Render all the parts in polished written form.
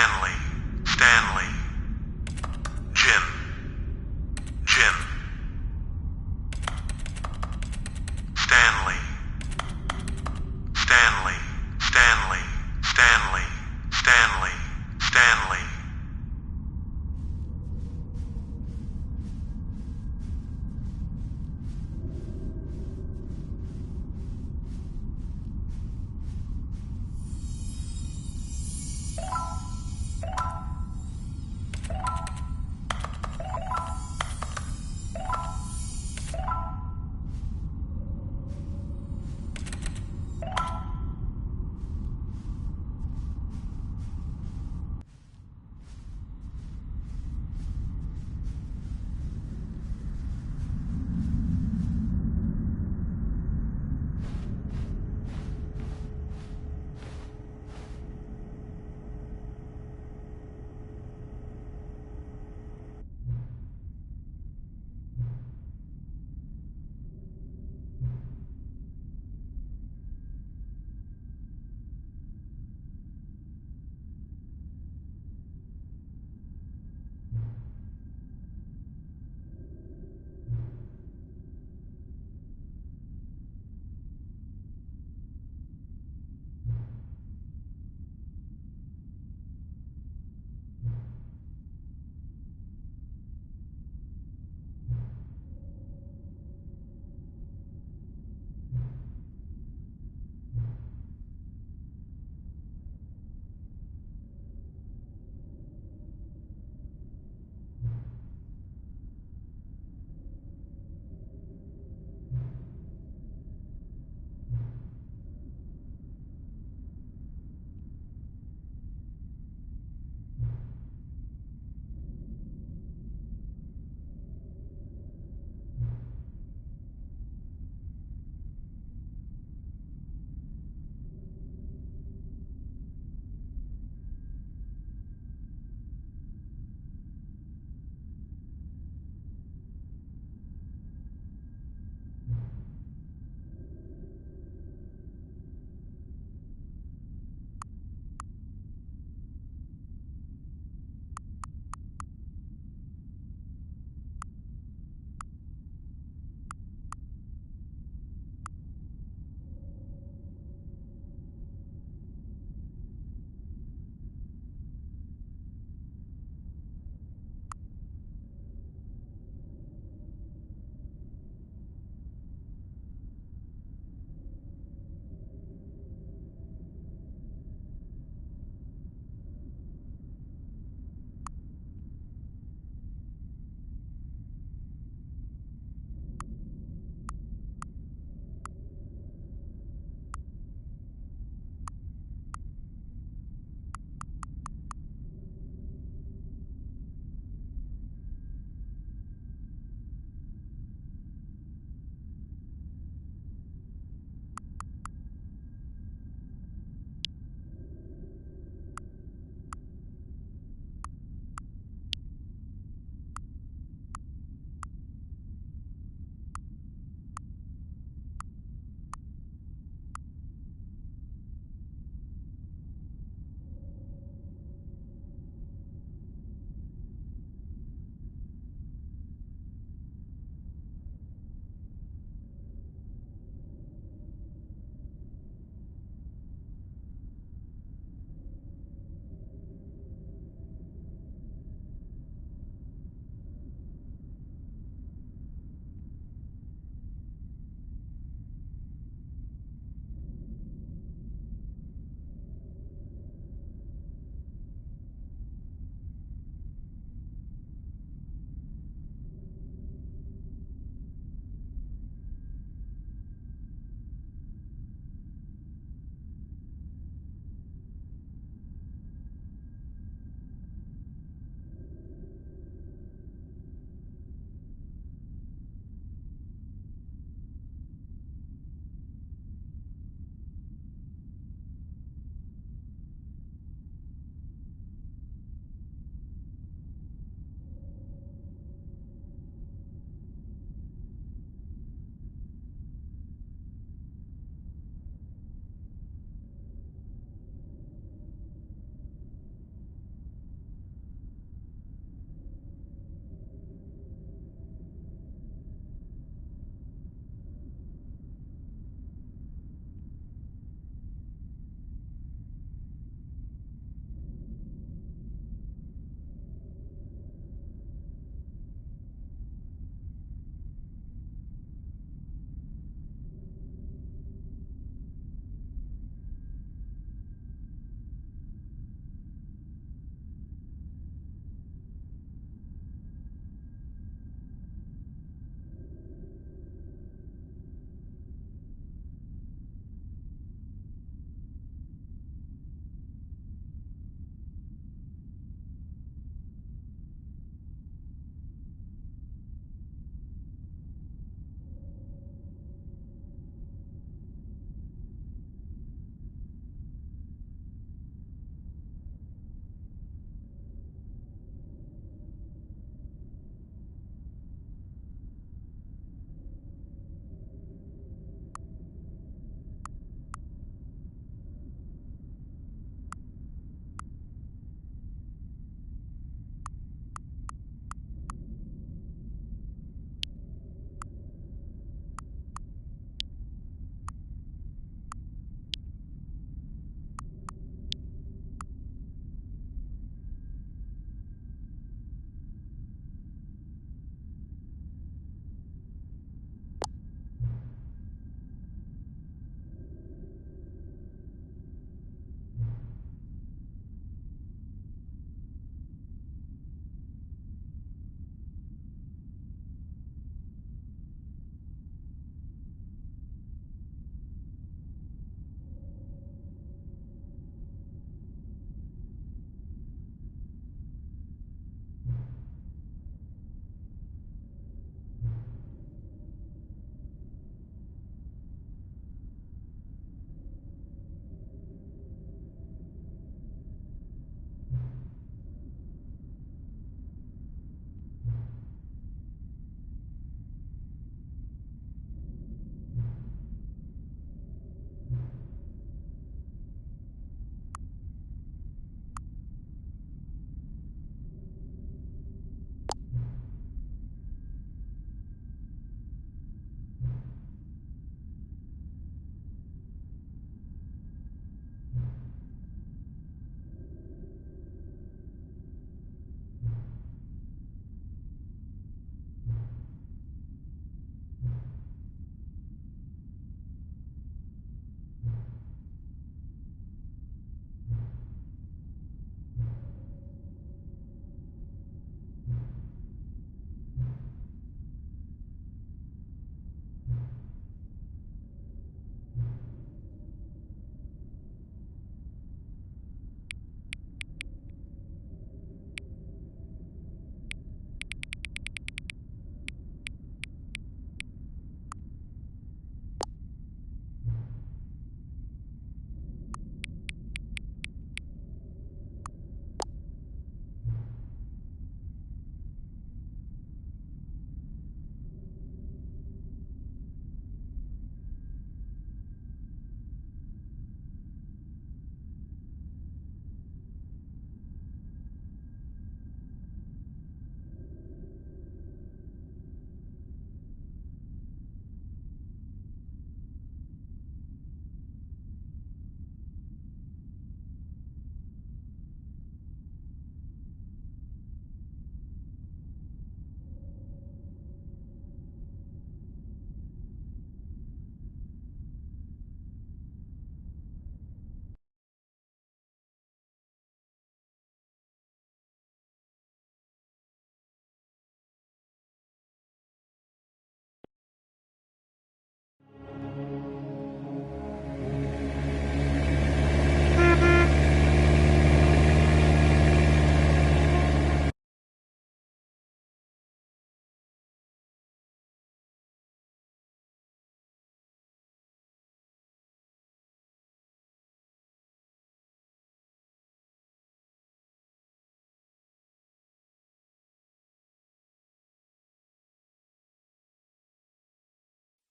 Stanley, Stanley. Jin, Jin. Stanley, Stanley, Stanley, Stanley, Stanley, Stanley.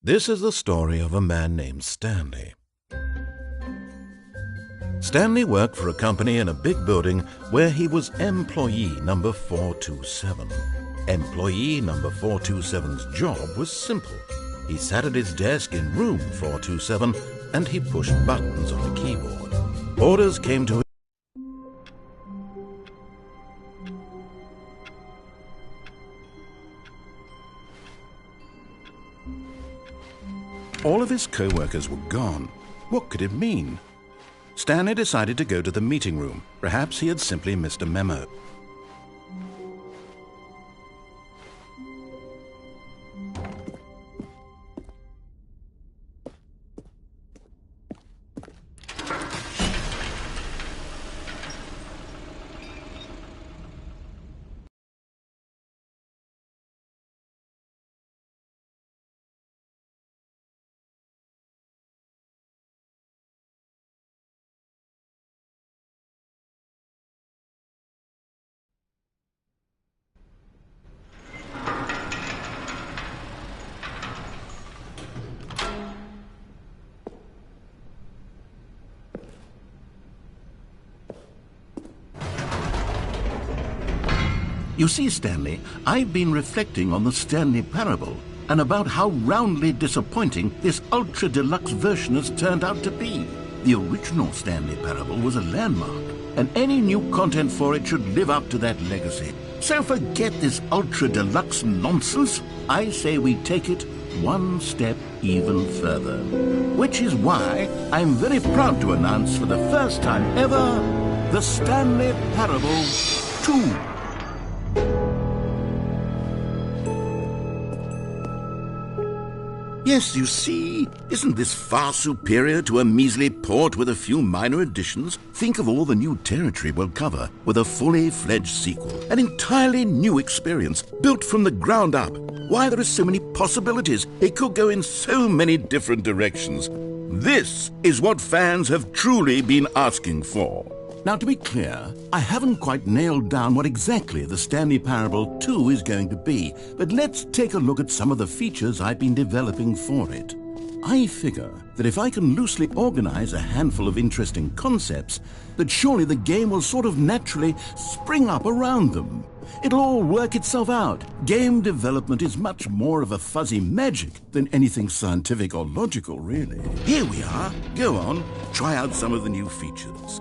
This is the story of a man named Stanley. Stanley worked for a company in a big building where he was employee number 427. Employee number 427's job was simple. He sat at his desk in room 427 and he pushed buttons on the keyboard. Orders came to him. All of his co-workers were gone. What could it mean? Stanley decided to go to the meeting room. Perhaps he had simply missed a memo. You see, Stanley, I've been reflecting on the Stanley Parable and about how roundly disappointing this ultra-deluxe version has turned out to be. The original Stanley Parable was a landmark, and any new content for it should live up to that legacy. So forget this ultra-deluxe nonsense. I say we take it one step even further. Which is why I'm very proud to announce for the first time ever, the Stanley Parable 2. Yes, you see, isn't this far superior to a measly port with a few minor additions? Think of all the new territory we'll cover with a fully fledged sequel. An entirely new experience, built from the ground up. Why, there are so many possibilities. It could go in so many different directions. This is what fans have truly been asking for. Now, to be clear, I haven't quite nailed down what exactly the Stanley Parable 2 is going to be, but let's take a look at some of the features I've been developing for it. I figure that if I can loosely organize a handful of interesting concepts, that surely the game will sort of naturally spring up around them. It'll all work itself out. Game development is much more of a fuzzy magic than anything scientific or logical, really. Here we are. Go on, try out some of the new features.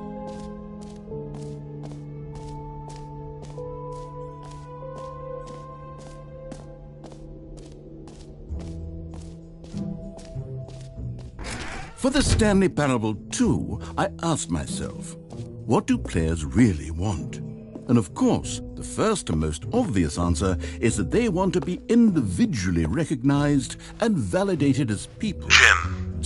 For the Stanley Parable 2, I asked myself, what do players really want? And of course, the first and most obvious answer is that they want to be individually recognized and validated as people. Jim.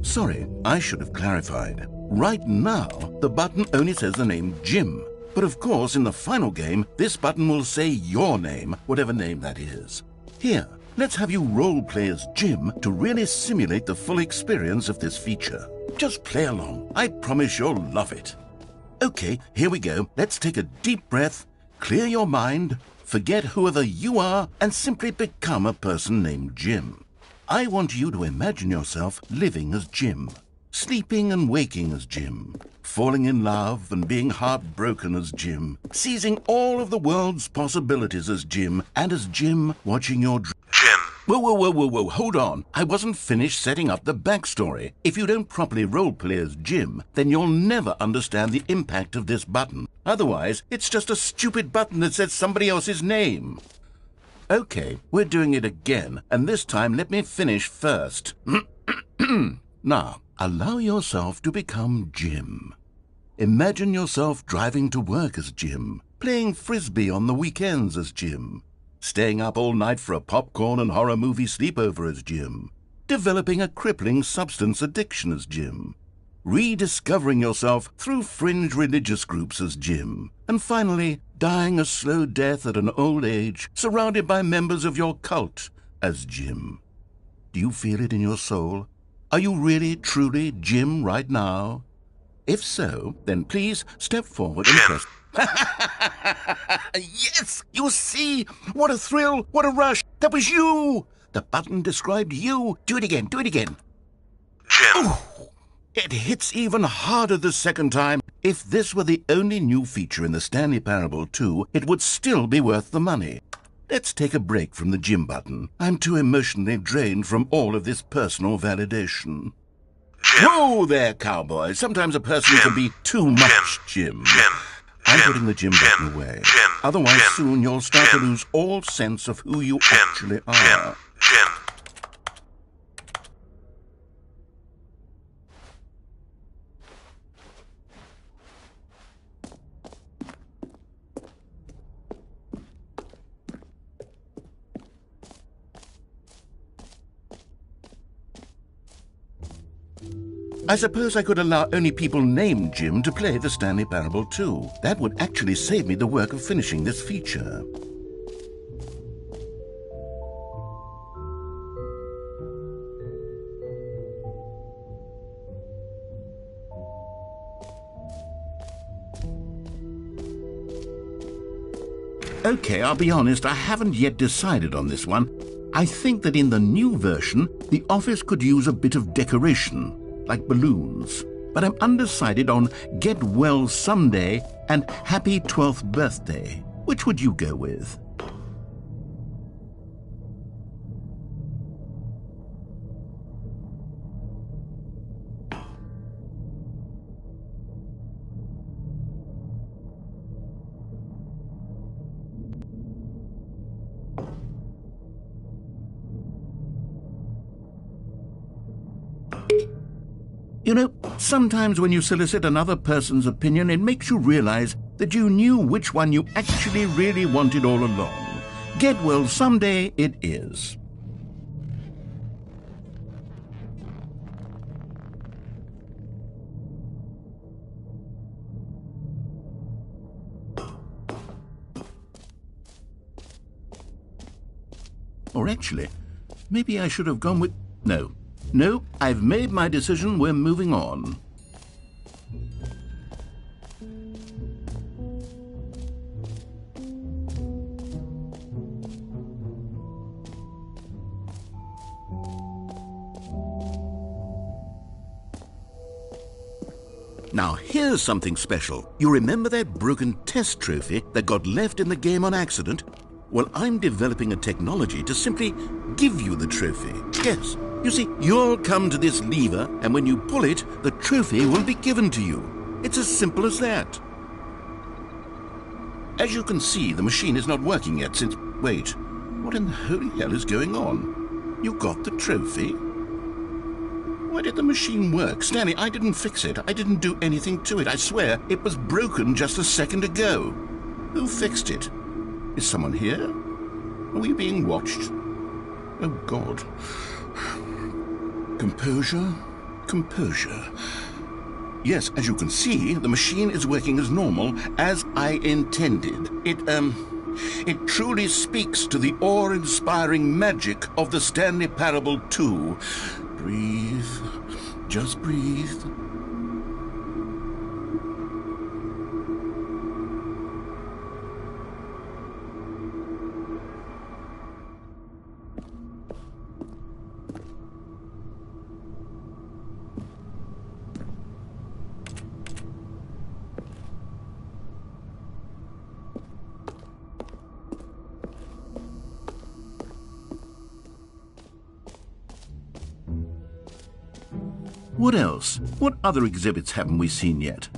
Sorry, I should have clarified. Right now, the button only says the name Jim. But of course, in the final game, this button will say your name, whatever name that is. Here, let's have you role-play as Jim to really simulate the full experience of this feature. Just play along. I promise you'll love it. Okay, here we go. Let's take a deep breath, clear your mind, forget whoever you are, and simply become a person named Jim. I want you to imagine yourself living as Jim, sleeping and waking as Jim, falling in love and being heartbroken as Jim, seizing all of the world's possibilities as Jim, and as Jim watching your Jim. Whoa, hold on. I wasn't finished setting up the backstory. If you don't properly roleplay as Jim, then you'll never understand the impact of this button. Otherwise, it's just a stupid button that says somebody else's name. Okay, we're doing it again, and this time let me finish first. Now, allow yourself to become Jim. Imagine yourself driving to work as Jim, playing frisbee on the weekends as Jim, staying up all night for a popcorn and horror movie sleepover as Jim, developing a crippling substance addiction as Jim, rediscovering yourself through fringe religious groups as Jim, and finally dying a slow death at an old age surrounded by members of your cult as Jim. Do you feel it in your soul? Are you really, truly Jim right now? If so, then please step forward and press... Yes! You see? What a thrill! What a rush! That was you! The button described you. Do it again, do it again. Jim. Oh, it hits even harder the second time. If this were the only new feature in the Stanley Parable 2, it would still be worth the money. Let's take a break from the Jim button. I'm too emotionally drained from all of this personal validation. Jim. Whoa there, cowboy. Sometimes a person can be too much, Jim. I'm putting the Jim button away. Otherwise, soon you'll start to lose all sense of who you actually are. Jim. I suppose I could allow only people named Jim to play the Stanley Parable 2. That would actually save me the work of finishing this feature. Okay, I'll be honest, I haven't yet decided on this one. I think that in the new version, the office could use a bit of decoration, like balloons. But I'm undecided on Get Well Someday and Happy 12th Birthday. Which would you go with? You know, sometimes when you solicit another person's opinion, it makes you realize that you knew which one you actually really wanted all along. Get Well Someday it is. Or actually, maybe I should have gone with... No, I've made my decision. We're moving on. Now, here's something special. You remember that broken test trophy that got left in the game on accident? Well, I'm developing a technology to simply give you the trophy. Yes. You see, you'll come to this lever, and when you pull it, the trophy will be given to you. It's as simple as that. As you can see, the machine is not working yet since... Wait, what in the holy hell is going on? You got the trophy? Why did the machine work? Stanley, I didn't fix it. I didn't do anything to it. I swear, it was broken just a second ago. Who fixed it? Is someone here? Are we being watched? Oh, God. Composure, composure. Yes, as you can see, the machine is working as normal, as I intended. It truly speaks to the awe-inspiring magic of the Stanley Parable 2. Breathe. Just breathe. What else? What other exhibits haven't we seen yet?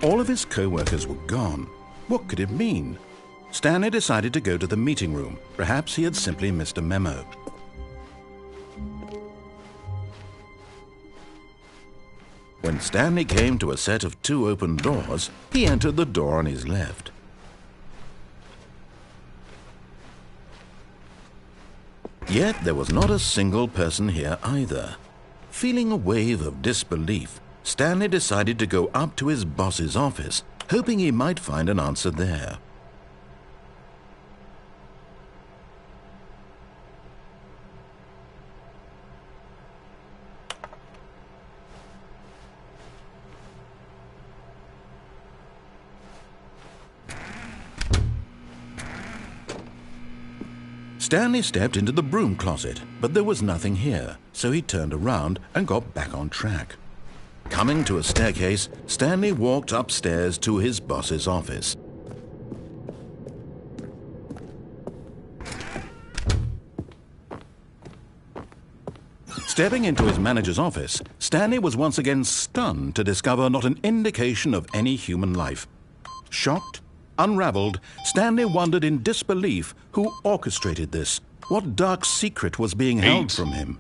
All of his co-workers were gone. What could it mean? Stanley decided to go to the meeting room. Perhaps he had simply missed a memo. When Stanley came to a set of 2 open doors, he entered the door on his left. Yet there was not a single person here either. Feeling a wave of disbelief, Stanley decided to go up to his boss's office, hoping he might find an answer there. Stanley stepped into the broom closet, but there was nothing here, so he turned around and got back on track. Coming to a staircase, Stanley walked upstairs to his boss's office. Stepping into his manager's office, Stanley was once again stunned to discover not an indication of any human life. Shocked, unraveled, Stanley wondered in disbelief who orchestrated this. What dark secret was being held from him?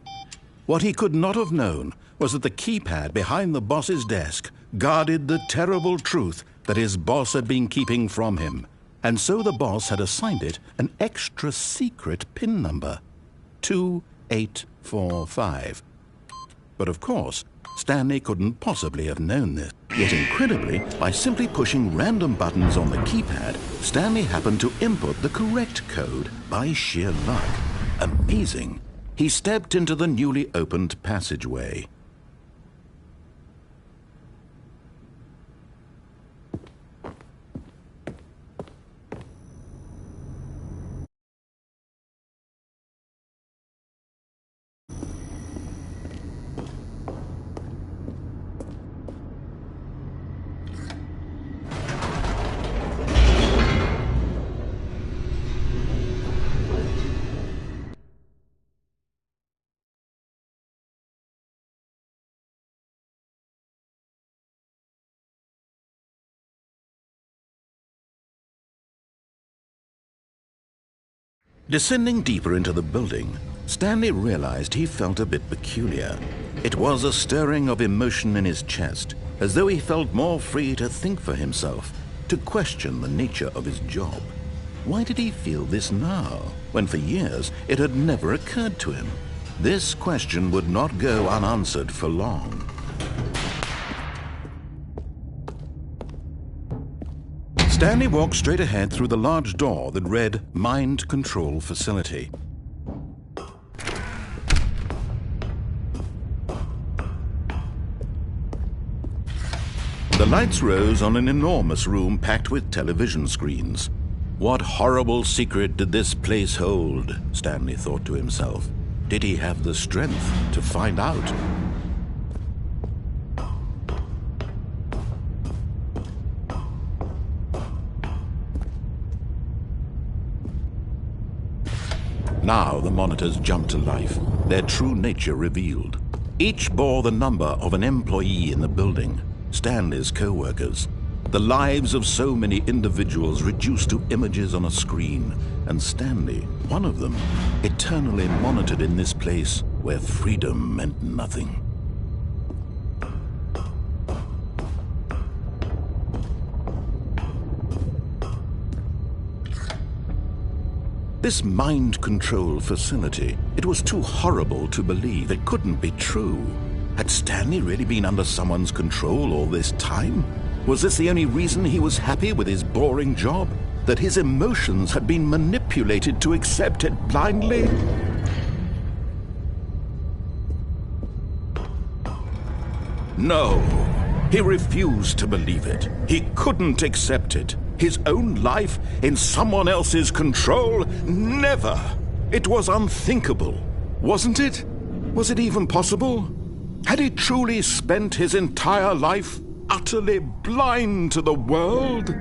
What he could not have known was that the keypad behind the boss's desk guarded the terrible truth that his boss had been keeping from him. And so the boss had assigned it an extra secret PIN number, 2845. But of course, Stanley couldn't possibly have known this. Yet incredibly, by simply pushing random buttons on the keypad, Stanley happened to input the correct code by sheer luck. Amazing. He stepped into the newly opened passageway. Descending deeper into the building, Stanley realized he felt a bit peculiar. It was a stirring of emotion in his chest, as though he felt more free to think for himself, to question the nature of his job. Why did he feel this now, when for years it had never occurred to him? This question would not go unanswered for long. Stanley walked straight ahead through the large door that read Mind Control Facility. The lights rose on an enormous room packed with television screens. What horrible secret did this place hold? Stanley thought to himself. Did he have the strength to find out? Now the monitors jumped to life, their true nature revealed. Each bore the number of an employee in the building, Stanley's co-workers. The lives of so many individuals reduced to images on a screen, and Stanley, one of them, eternally monitored in this place where freedom meant nothing. This mind control facility, it was too horrible to believe. It couldn't be true. Had Stanley really been under someone's control all this time? Was this the only reason he was happy with his boring job? That his emotions had been manipulated to accept it blindly? No, he refused to believe it. He couldn't accept it. His own life in someone else's control? Never! It was unthinkable, wasn't it? Was it even possible? Had he truly spent his entire life utterly blind to the world?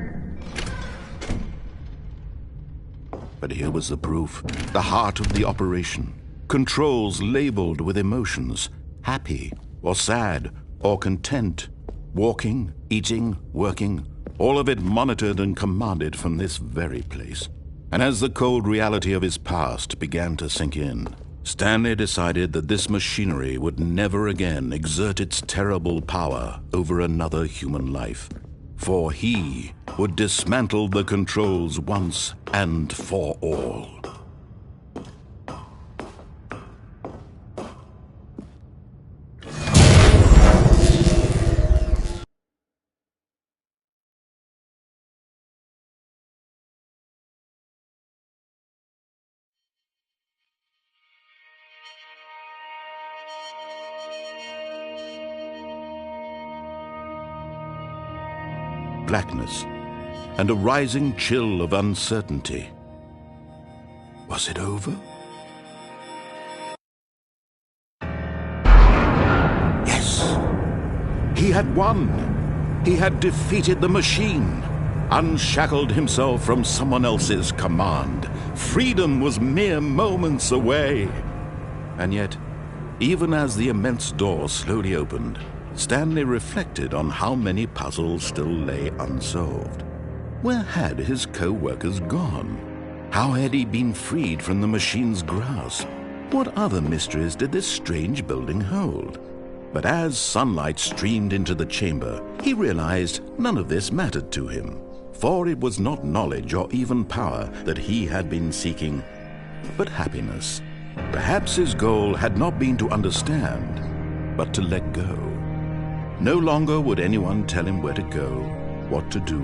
But here was the proof, the heart of the operation. Controls labeled with emotions, happy or sad or content, walking, eating, working, all of it monitored and commanded from this very place. And as the cold reality of his past began to sink in, Stanley decided that this machinery would never again exert its terrible power over another human life, for he would dismantle the controls once and for all. Blackness, and a rising chill of uncertainty. Was it over? Yes! He had won! He had defeated the machine, unshackled himself from someone else's command. Freedom was mere moments away. And yet, even as the immense door slowly opened, Stanley reflected on how many puzzles still lay unsolved. Where had his co-workers gone? How had he been freed from the machine's grasp? What other mysteries did this strange building hold? But as sunlight streamed into the chamber, he realized none of this mattered to him, for it was not knowledge or even power that he had been seeking, but happiness. Perhaps his goal had not been to understand, but to let go. No longer would anyone tell him where to go, what to do,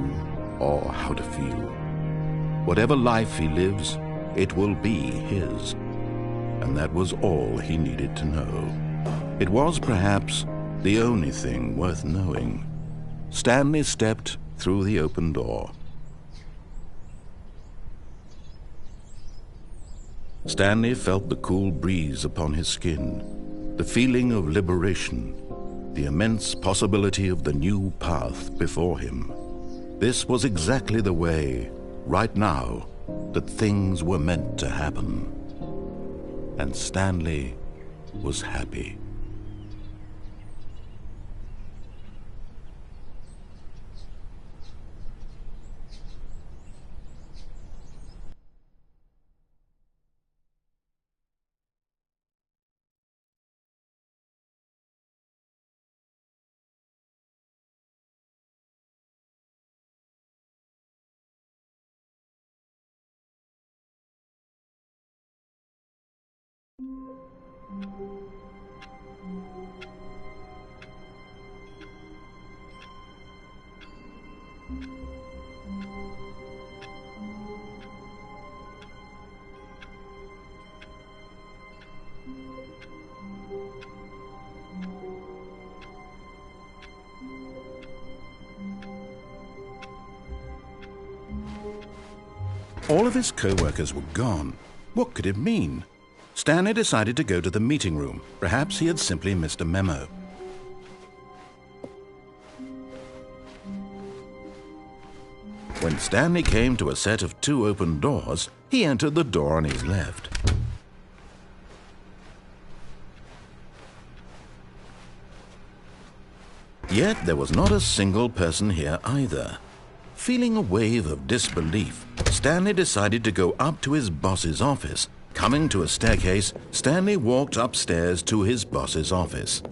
or how to feel. Whatever life he lives, it will be his. And that was all he needed to know. It was perhaps the only thing worth knowing. Stanley stepped through the open door. Stanley felt the cool breeze upon his skin, the feeling of liberation, the immense possibility of the new path before him. This was exactly the way, right now, that things were meant to happen. And Stanley was happy. All of his co-workers were gone. What could it mean? Stanley decided to go to the meeting room. Perhaps he had simply missed a memo. When Stanley came to a set of 2 open doors, he entered the door on his left. Yet there was not a single person here either. Feeling a wave of disbelief, Stanley decided to go up to his boss's office. Coming to a staircase, Stanley walked upstairs to his boss's office.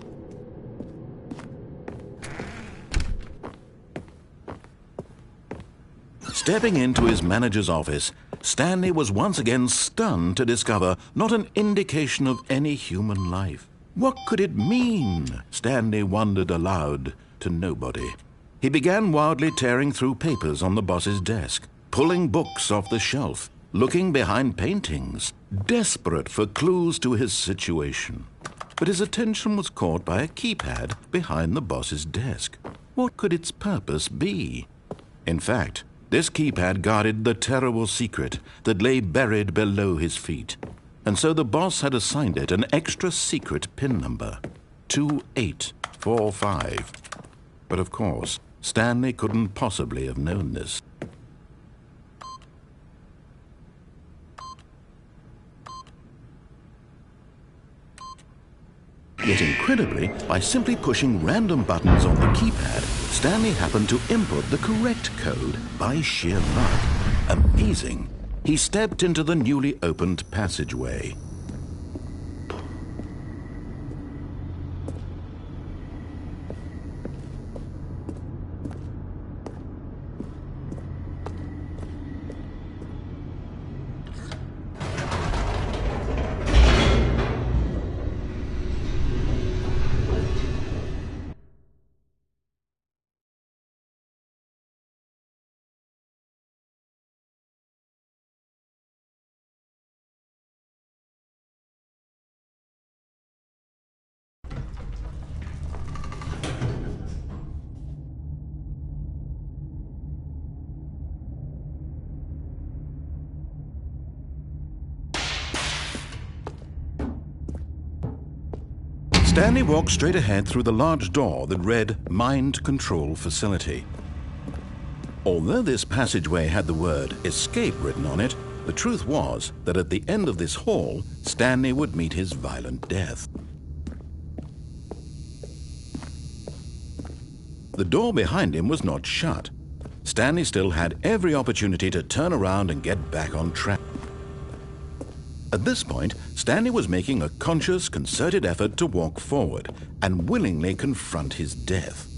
Stepping into his manager's office, Stanley was once again stunned to discover not an indication of any human life. What could it mean? Stanley wondered aloud to nobody. He began wildly tearing through papers on the boss's desk, pulling books off the shelf, looking behind paintings, desperate for clues to his situation. But his attention was caught by a keypad behind the boss's desk. What could its purpose be? In fact, this keypad guarded the terrible secret that lay buried below his feet. And so the boss had assigned it an extra secret PIN number, 2845. But of course, Stanley couldn't possibly have known this. Yet incredibly, by simply pushing random buttons on the keypad, Stanley happened to input the correct code by sheer luck. Amazing. He stepped into the newly opened passageway. Stanley walked straight ahead through the large door that read Mind Control Facility. Although this passageway had the word Escape written on it, the truth was that at the end of this hall, Stanley would meet his violent death. The door behind him was not shut. Stanley still had every opportunity to turn around and get back on track. At this point, Stanley was making a conscious, concerted effort to walk forward and willingly confront his death.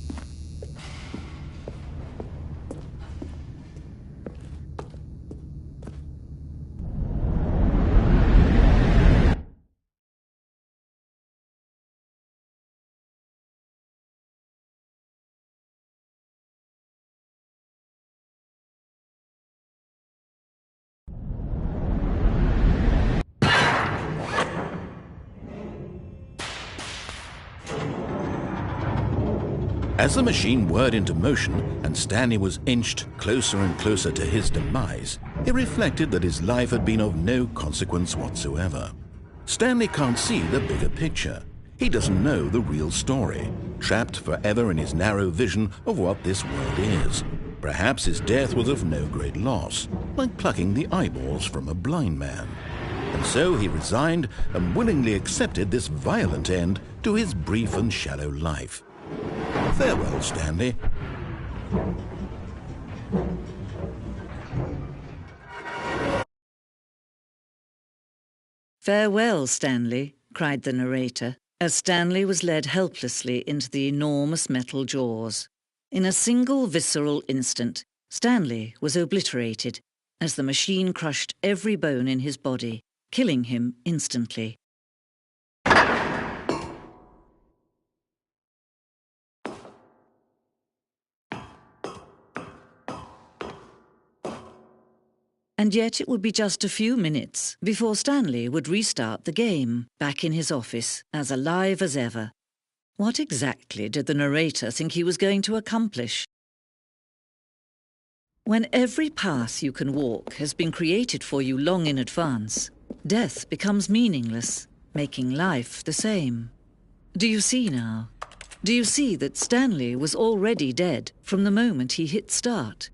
As the machine whirred into motion and Stanley was inched closer and closer to his demise, he reflected that his life had been of no consequence whatsoever. Stanley can't see the bigger picture. He doesn't know the real story, trapped forever in his narrow vision of what this world is. Perhaps his death was of no great loss, like plucking the eyeballs from a blind man. And so he resigned and willingly accepted this violent end to his brief and shallow life. Farewell, Stanley. Farewell, Stanley, cried the narrator, as Stanley was led helplessly into the enormous metal jaws. In a single visceral instant, Stanley was obliterated as the machine crushed every bone in his body, killing him instantly. And yet it would be just a few minutes before Stanley would restart the game, back in his office, as alive as ever. What exactly did the narrator think he was going to accomplish? When every path you can walk has been created for you long in advance, death becomes meaningless, making life the same. Do you see now? Do you see that Stanley was already dead from the moment he hit start?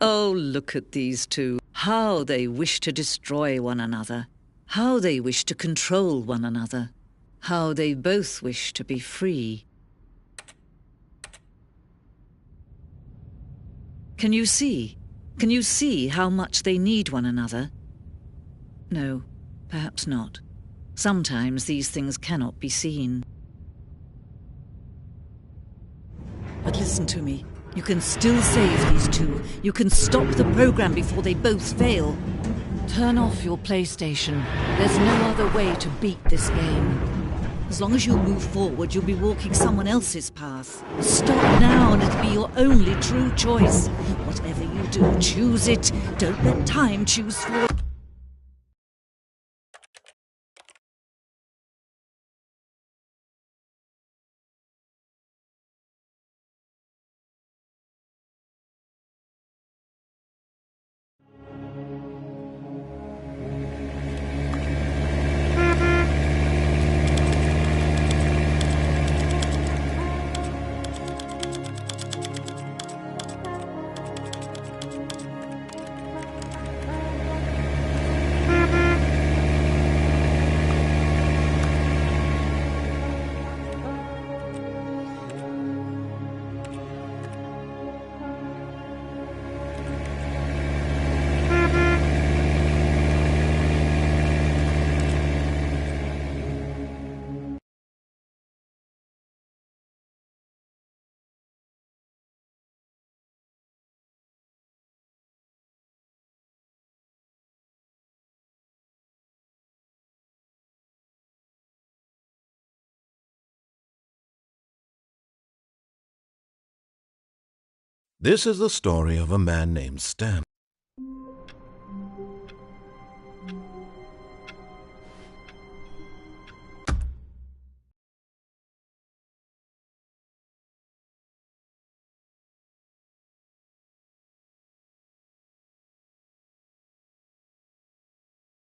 Oh, look at these two. How they wish to destroy one another. How they wish to control one another. How they both wish to be free. Can you see? Can you see how much they need one another? No, perhaps not. Sometimes these things cannot be seen. But listen to me. You can still save these two. You can stop the program before they both fail. Turn off your PlayStation. There's no other way to beat this game. As long as you move forward, you'll be walking someone else's path. Stop now and it'll be your only true choice. Whatever you do, choose it. Don't let time choose for you. This is the story of a man named Stanley.